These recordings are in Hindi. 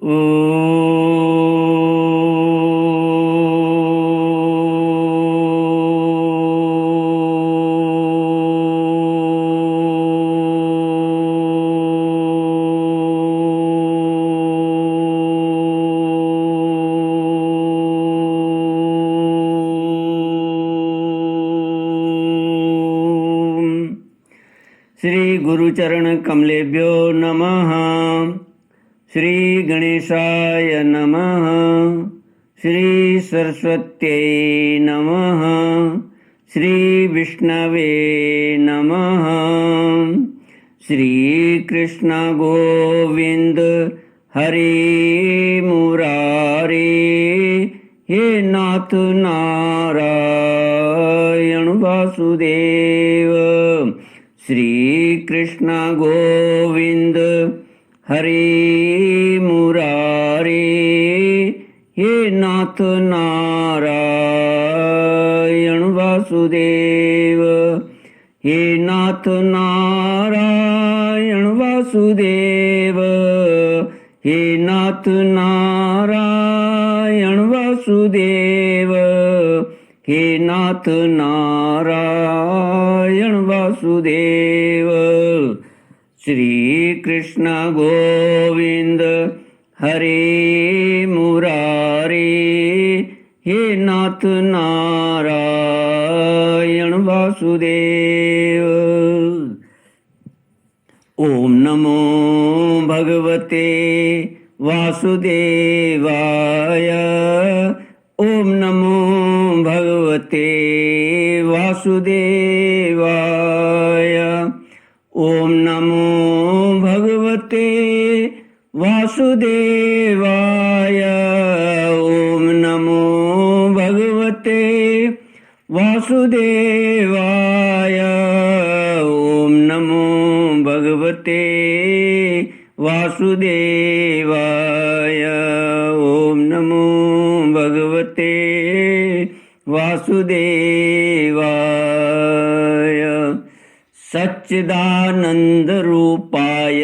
श्री गुरुचरण कमलेभ्यो नमः। श्री गणेशाय नमः। श्री सरस्वत्यै नमः। श्री विष्णवे नमः। श्री कृष्ण गोविंद हरे मुरारे, हे नाथ नारायण वासुदेव। श्री कृष्ण गोविंद हरे मुरारे, हे नाथ नारायण वासुदेव। हे नाथ नारायण वासुदेव। हे नाथ नारायण वासुदेव। हे नाथ नारायण वासुदेव। श्री कृष्ण गोविंद हरे मुरारे, हे नाथ नारायण वासुदेव। ओम नमो भगवते वासुदेवाय। ओम नमो भगवते वासुदेवाय। ओम नमो भगवते वासुदेवाय। ओम नमो भगवते वासुदेवाय। ओम नमो भगवते वासुदेवाय। ओम नमो भगवते वासुदेवाय। सच्चिदानंद रूपाय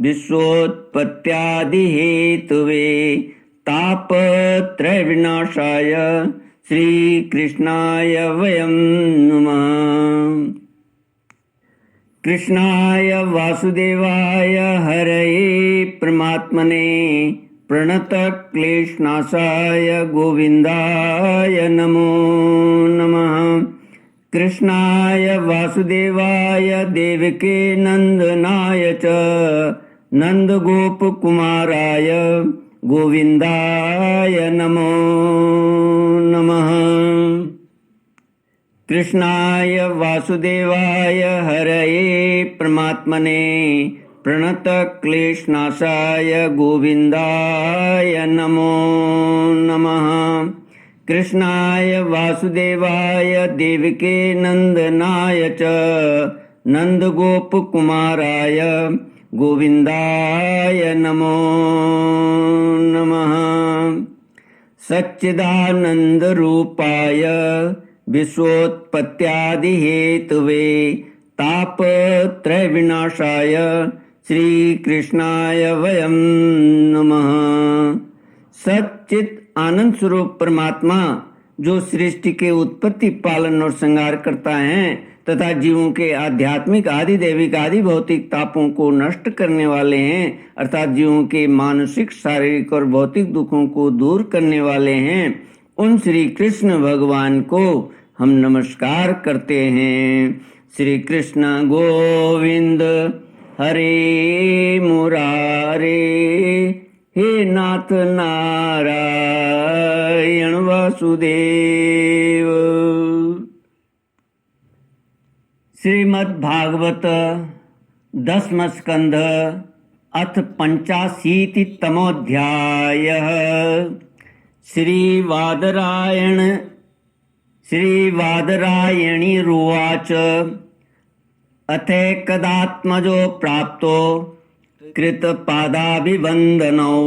विश्वोत्पत्त्यादि हेतुवे तापत्रय विनाशाय श्री कृष्णाय वयं नमः। कृष्णाय वासुदेवाय हरये परमात्मने प्रणत क्लेशनाशाय गोविंदाय नमो नमः। कृष्णाय वासुदेवाय देवके नंदनाय च नंदगोपकुमाराय गोविंदाय नमो नमः। कृष्णाय वासुदेवाय हरये परमात्मने प्रणत क्लेशनाशाय गोविंदाय नमो नमः। कृष्णाय वासुदेवाय देवके नंदनाय च नंदगोपकुमाराय गोविंदाय नमो नमः। सच्चिदानंद रूपाय विश्वोत्पत्त्यादि हेतुवे तापत्रय विनाशाय श्री कृष्णाय वयं नमः। सच्चित आनंद स्वरूप परमात्मा जो सृष्टि के उत्पत्ति, पालन और संहार करता है तथा जीवों के आध्यात्मिक, आदि दैविक, आदि भौतिक तापों को नष्ट करने वाले हैं, अर्थात जीवों के मानसिक, शारीरिक और भौतिक दुखों को दूर करने वाले हैं, उन श्री कृष्ण भगवान को हम नमस्कार करते हैं। श्री कृष्ण गोविंद हरे मुरारे, हे नाथ नारायण वासुदेव। श्रीमद् भागवत 10वां स्कंध अथ 85तमोऽध्यायः। श्रीवादरायणीरुवाच। अथैकदात्मजो प्राप्तो कृतपादाभिवन्दनौ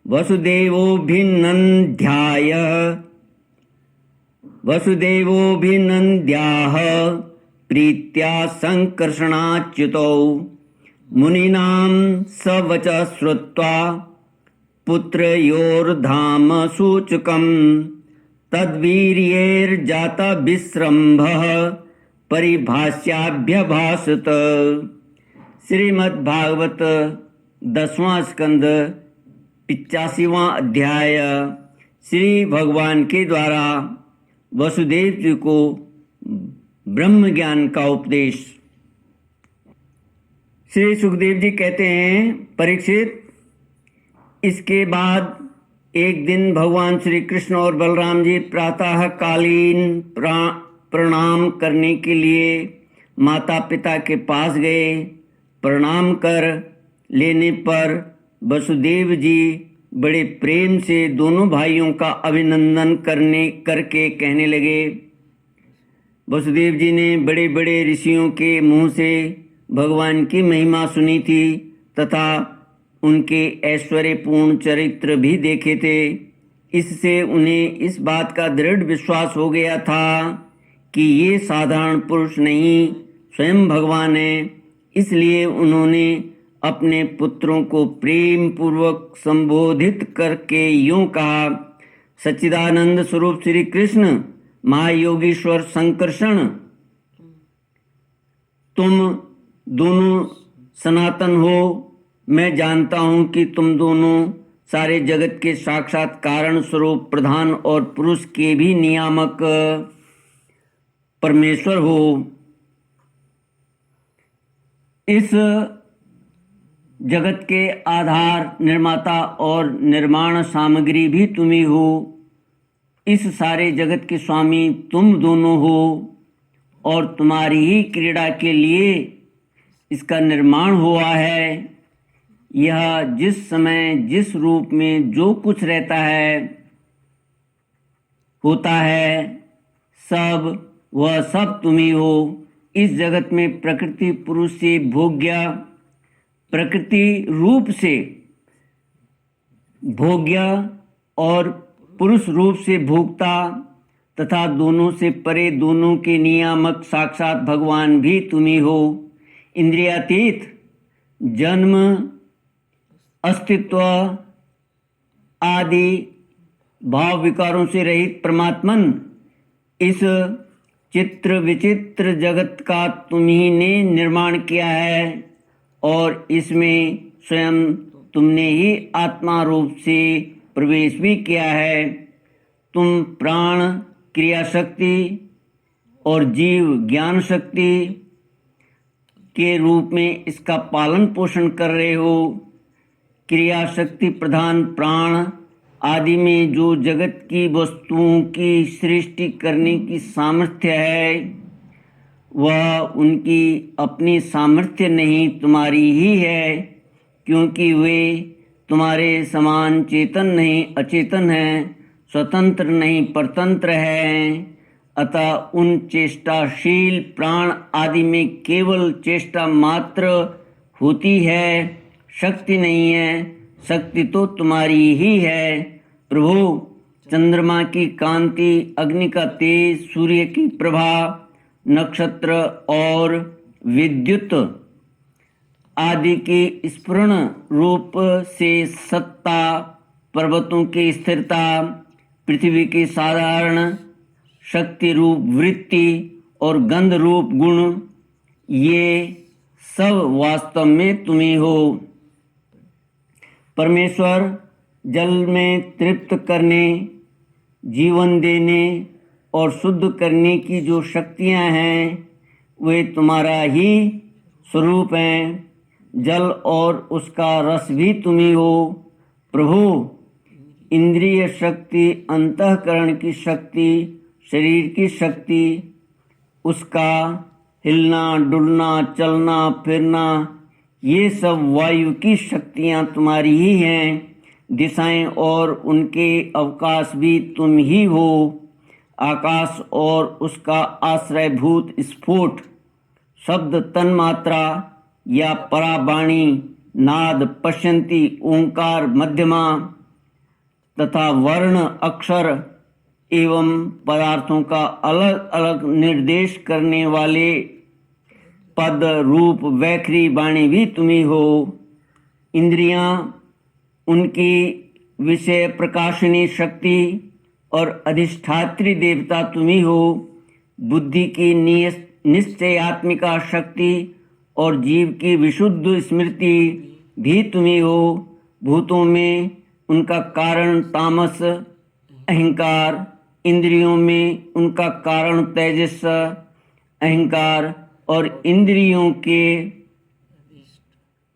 वसुदेवोऽभिनन्द्याः प्रीत्या संकर्षणाच्युतौ। मुनीनां स वचः श्रुत्वा पुत्रयोर्धाम सूचकम तद्वीर्यैर्जाता विस्रंभः परिभाष्याभ्यभासत। श्रीमद्भागवत 10वां स्कंद 85वां अध्याय। श्री भगवान के द्वारा वसुदेव जी को ब्रह्म ज्ञान का उपदेश। श्री सुखदेव जी कहते हैं, परीक्षित, इसके बाद एक दिन भगवान श्री कृष्ण और बलराम जी प्रातःकालीन प्रणाम करने के लिए माता पिता के पास गए। प्रणाम कर लेने पर वसुदेव जी बड़े प्रेम से दोनों भाइयों का अभिनंदन करके कहने लगे। वसुदेव जी ने बड़े बड़े ऋषियों के मुंह से भगवान की महिमा सुनी थी तथा उनके ऐश्वर्यपूर्ण चरित्र भी देखे थे। इससे उन्हें इस बात का दृढ़ विश्वास हो गया था कि ये साधारण पुरुष नहीं, स्वयं भगवान है। इसलिए उन्होंने अपने पुत्रों को प्रेम पूर्वक संबोधित करके यूं कहा, सच्चिदानंद स्वरूप श्री कृष्ण, महायोगीश्वर संकर्षण, तुम दोनों सनातन हो। मैं जानता हूं कि तुम दोनों सारे जगत के साक्षात कारण स्वरूप प्रधान और पुरुष के भी नियामक परमेश्वर हो। इस जगत के आधार, निर्माता और निर्माण सामग्री भी तुम ही हो। इस सारे जगत के स्वामी तुम दोनों हो और तुम्हारी ही क्रीड़ा के लिए इसका निर्माण हुआ है। यह जिस समय जिस रूप में जो कुछ रहता है, होता है, वह सब तुम ही हो। इस जगत में प्रकृति पुरुष से भोग्य, प्रकृति रूप से भोग्य और पुरुष रूप से भोक्ता तथा दोनों से परे दोनों के नियामक साक्षात भगवान भी तुम ही हो। इंद्रियातीत, जन्म, अस्तित्व आदि भाव विकारों से रहित परमात्मन, इस चित्र विचित्र जगत का तुम ही ने निर्माण किया है और इसमें स्वयं तुमने ही आत्मा रूप से प्रवेश भी किया है। तुम प्राण क्रिया शक्ति और जीव ज्ञान शक्ति के रूप में इसका पालन पोषण कर रहे हो। क्रिया शक्ति प्रधान प्राण आदि में जो जगत की वस्तुओं की सृष्टि करने की सामर्थ्य है, वह उनकी अपनी सामर्थ्य नहीं, तुम्हारी ही है, क्योंकि वे तुम्हारे समान चेतन नहीं अचेतन हैं, स्वतंत्र नहीं परतंत्र हैं। अतः उन चेष्टाशील प्राण आदि में केवल चेष्टा मात्र होती है, शक्ति नहीं है। शक्ति तो तुम्हारी ही है। प्रभु, चंद्रमा की कांति, अग्नि का तेज, सूर्य की प्रभा, नक्षत्र और विद्युत आदि की स्फुरण रूप से सत्ता, पर्वतों की स्थिरता, पृथ्वी की साधारण शक्ति रूप वृत्ति और गंध रूप गुण, ये सब वास्तव में तुम ही हो। परमेश्वर जल में तृप्त करने, जीवन देने और शुद्ध करने की जो शक्तियां हैं, वे तुम्हारा ही स्वरूप हैं। जल और उसका रस भी तुम ही हो। प्रभु, इंद्रिय शक्ति, अंतःकरण की शक्ति, शरीर की शक्ति, उसका हिलना डुलना, चलना फिरना, ये सब वायु की शक्तियाँ तुम्हारी ही हैं। दिशाएं और उनके अवकाश भी तुम ही हो। आकाश और उसका आश्रयभूत स्फोट, शब्द तन्मात्रा या पराबाणी, नाद, पश्यंती, ओंकार, मध्यमा तथा वर्ण, अक्षर एवं पदार्थों का अलग अलग निर्देश करने वाले पद, रूप, वैखरी, वाणी भी तुम ही हो। इंद्रियां, उनकी विषय प्रकाशिनी शक्ति और अधिष्ठात्री देवता तुम्ही हो। बुद्धि की निश्चयात्मिका शक्ति और जीव की विशुद्ध स्मृति भी तुम्ही हो। भूतों में उनका कारण तामस अहंकार, इंद्रियों में उनका कारण तेजस अहंकार और इंद्रियों के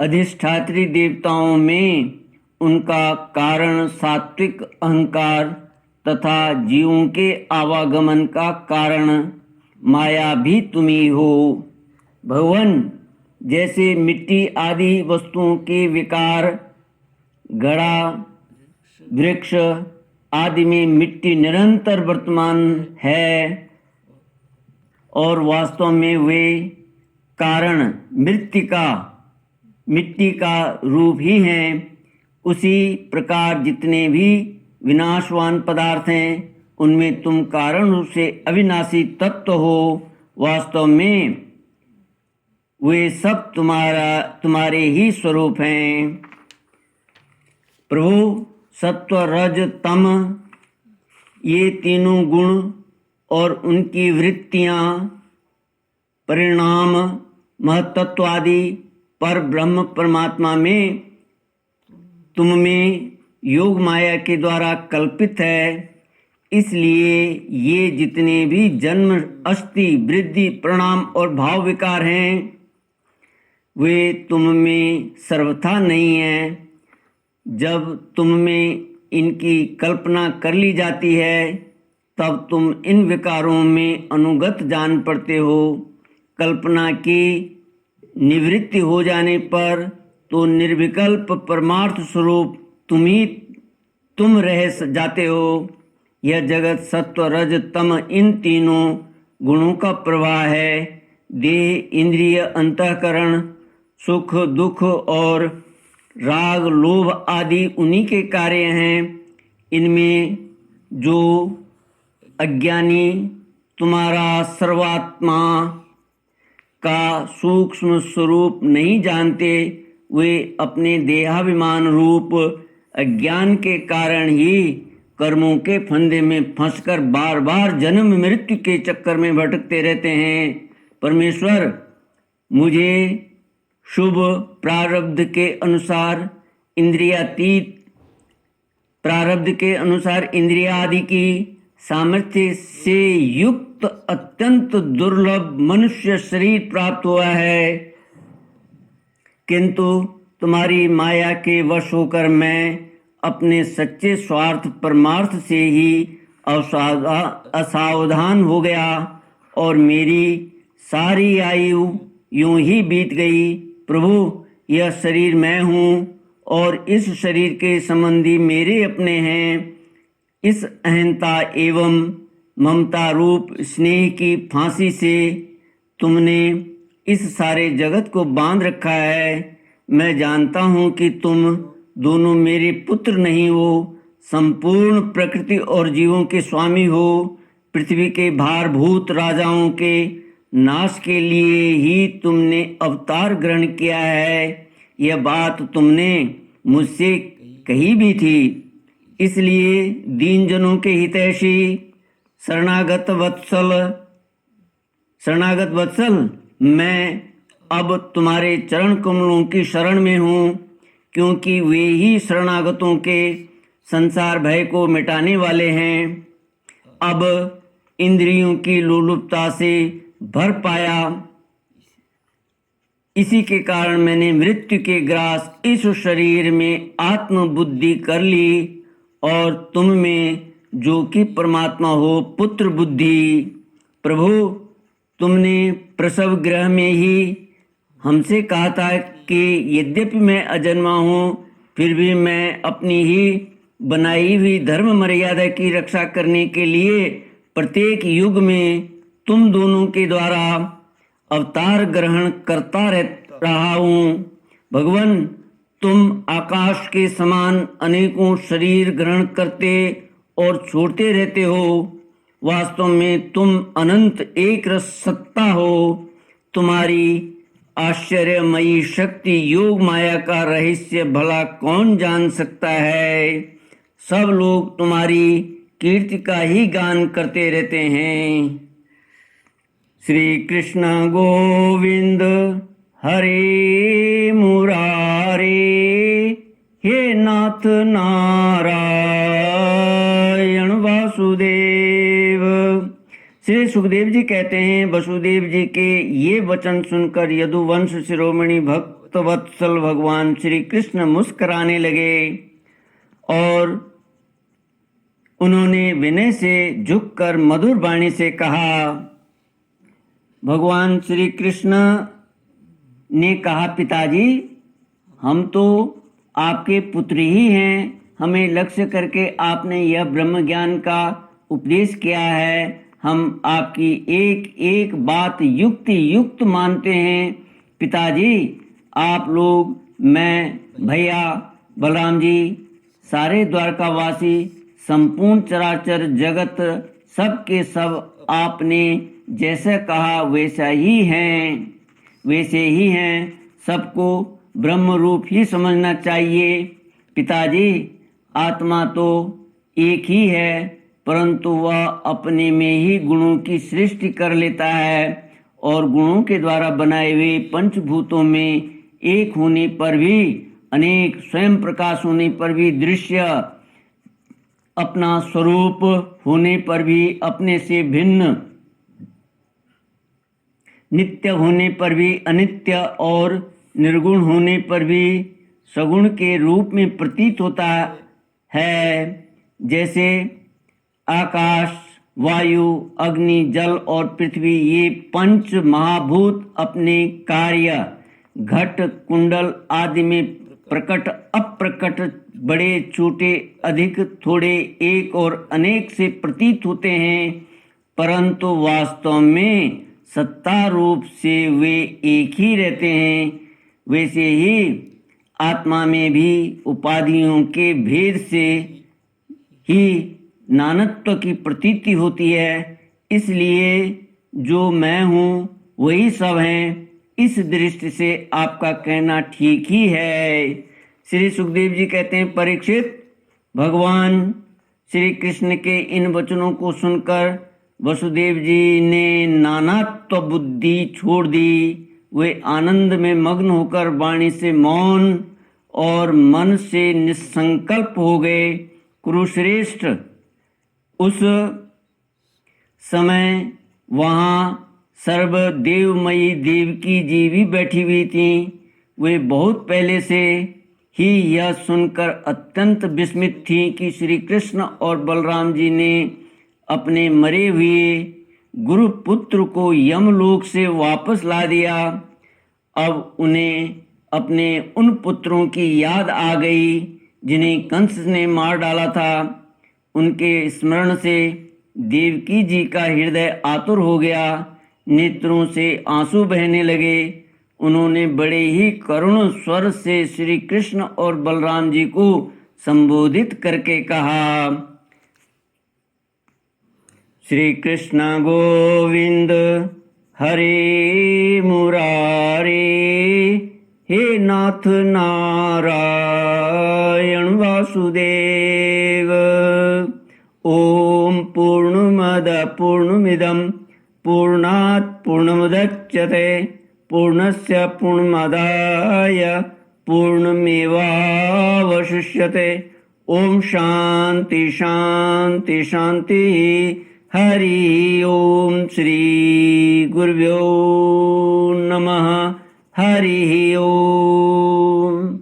अधिष्ठात्री देवताओं में उनका कारण सात्विक अहंकार तथा जीवों के आवागमन का कारण माया भी तुम्ही हो। भगवान, जैसे मिट्टी आदि वस्तुओं के विकार, घड़ा वृक्ष आदि में मिट्टी निरंतर वर्तमान है और वास्तव में वे कारण मिट्टी का रूप ही हैं, उसी प्रकार जितने भी विनाशवान पदार्थ हैं उनमें तुम कारण रूप से अविनाशी तत्व हो। वास्तव में वे सब तुम्हारे ही स्वरूप हैं। प्रभु, सत्व रज तम ये तीनों गुण और उनकी वृत्तियाँ परिणाम महत्त्व आदि पर ब्रह्म परमात्मा में तुम में योग माया के द्वारा कल्पित है। इसलिए ये जितने भी जन्म अस्थि वृद्धि परिणाम और भाव विकार हैं वे तुम में सर्वथा नहीं हैं। जब तुम में इनकी कल्पना कर ली जाती है तब तुम इन विकारों में अनुगत जान पड़ते हो। कल्पना की निवृत्ति हो जाने पर तो निर्विकल्प परमार्थ स्वरूप तुम रह जाते हो। यह जगत सत्व रज तम इन तीनों गुणों का प्रवाह है। देह इंद्रिय अंतःकरण सुख दुख और राग लोभ आदि उन्हीं के कार्य हैं। इनमें जो अज्ञानी तुम्हारा सर्वात्मा का सूक्ष्म स्वरूप नहीं जानते वे अपने देहाभिमान रूप अज्ञान के कारण ही कर्मों के फंदे में फंसकर बार बार जन्म मृत्यु के चक्कर में भटकते रहते हैं। परमेश्वर, मुझे शुभ प्रारब्ध के अनुसार इंद्रिया आदि की सामर्थ्य से युक्त अत्यंत दुर्लभ मनुष्य शरीर प्राप्त हुआ है, किंतु तुम्हारी माया के वश होकर मैं अपने सच्चे स्वार्थ परमार्थ से ही असावधान हो गया और मेरी सारी आयु यूं ही बीत गई। प्रभु, यह शरीर मैं हूँ और इस शरीर के संबंधी मेरे अपने हैं। इस अहंता एवं ममता रूप स्नेह की फांसी से तुमने इस सारे जगत को बांध रखा है। मैं जानता हूँ कि तुम दोनों मेरे पुत्र नहीं हो, संपूर्ण प्रकृति और जीवों के स्वामी हो। पृथ्वी के भारभूत राजाओं के नाश के लिए ही तुमने अवतार ग्रहण किया है। यह बात तुमने मुझसे कही भी थी। इसलिए दीन जनों के हितैषी शरणागत वत्सल मैं अब तुम्हारे चरण कमलों की शरण में हूँ, क्योंकि वे ही शरणागतों के संसार भय को मिटाने वाले हैं। अब इंद्रियों की लोलुपता से भर पाया, इसी के कारण मैंने मृत्यु के ग्रास इस शरीर में आत्मबुद्धि कर ली और तुम में जो कि परमात्मा हो पुत्र बुद्धि। प्रभु, तुमने प्रसव गृह में ही हमसे कहा था कि यद्यपि मैं अजन्मा हूँ फिर भी मैं अपनी ही बनाई हुई धर्म मर्यादा की रक्षा करने के लिए प्रत्येक युग में तुम दोनों के द्वारा अवतार ग्रहण करता रहा हूँ। भगवान, तुम आकाश के समान अनेकों शरीर ग्रहण करते और छोड़ते रहते हो। वास्तव में तुम अनंत एक रस सत्ता हो। तुम्हारी आश्चर्यमयी शक्ति योग माया का रहस्य भला कौन जान सकता है। सब लोग तुम्हारी कीर्ति का ही गान करते रहते हैं। श्री कृष्ण गोविंद हरे मुरारे, हे नाथ नारायण वासुदेव। श्री सुखदेव जी कहते हैं, वसुदेव जी के ये वचन सुनकर यदुवंश शिरोमणि भक्तवत्सल भगवान श्री कृष्ण मुस्कुराने लगे और उन्होंने विनय से झुककर मधुर वाणी से कहा। भगवान श्री कृष्ण ने कहा, पिताजी हम तो आपके पुत्र ही हैं, हमें लक्ष्य करके आपने यह ब्रह्म ज्ञान का उपदेश किया है। हम आपकी एक एक बात युक्ति युक्त मानते हैं। पिताजी आप लोग, मैं, भैया, बलराम जी, सारे द्वारकावासी, संपूर्ण चराचर जगत सब के सब आपने जैसा कहा वैसा ही हैं, वैसे ही हैं। सबको ब्रह्म रूप ही समझना चाहिए। पिताजी आत्मा तो एक ही है, परंतु वह अपने में ही गुणों की सृष्टि कर लेता है और गुणों के द्वारा बनाए हुए पंचभूतों में एक होने पर भी, अनेक स्वयं प्रकाश होने पर भी, दृश्य अपना स्वरूप होने पर भी, अपने से भिन्न नित्य होने पर भी, अनित्य और निर्गुण होने पर भी सगुण के रूप में प्रतीत होता है। जैसे आकाश, वायु, अग्नि, जल और पृथ्वी, ये पंच महाभूत अपने कार्य घट, कुंडल आदि में प्रकट अप्रकट, बड़े छोटे, अधिक थोड़े, एक और अनेक से प्रतीत होते हैं, परंतु वास्तव में सत्ता रूप से वे एक ही रहते हैं। वैसे ही आत्मा में भी उपाधियों के भेद से ही नानत्व की प्रतीति होती है। इसलिए जो मैं हूँ वही सब हैं। इस दृष्टि से आपका कहना ठीक ही है। श्री सुखदेव जी कहते हैं, परीक्षित, भगवान श्री कृष्ण के इन वचनों को सुनकर वसुदेव जी ने नानात्व बुद्धि छोड़ दी। वे आनंद में मग्न होकर वाणी से मौन और मन से निसंकल्प हो गए। कुरुश्रेष्ठ, उस समय वहाँ सर्वदेवमयी देवकी जी भी बैठी हुई थीं। वे बहुत पहले से ही यह सुनकर अत्यंत विस्मित थीं कि श्री कृष्ण और बलराम जी ने अपने मरे हुए गुरु पुत्र को यमलोक से वापस ला दिया। अब उन्हें अपने उन पुत्रों की याद आ गई जिन्हें कंस ने मार डाला था। उनके स्मरण से देवकी जी का हृदय आतुर हो गया, नेत्रों से आंसू बहने लगे। उन्होंने बड़े ही करुण स्वर से श्री कृष्ण और बलराम जी को संबोधित करके कहा, श्री कृष्ण गोविंद हरे मुरारे, हे नाथ नारायण वासुदेव। ओम पूर्णमद पूर्णमिदं पूर्णात् पूर्णमुदच्यते पूर्णस्य पूर्णमादाय पूर्णमेवावशिष्यते। ओम शांति शांति शांति। हरि ओम। श्री गुरुभ्यो नमः। हरि ओम।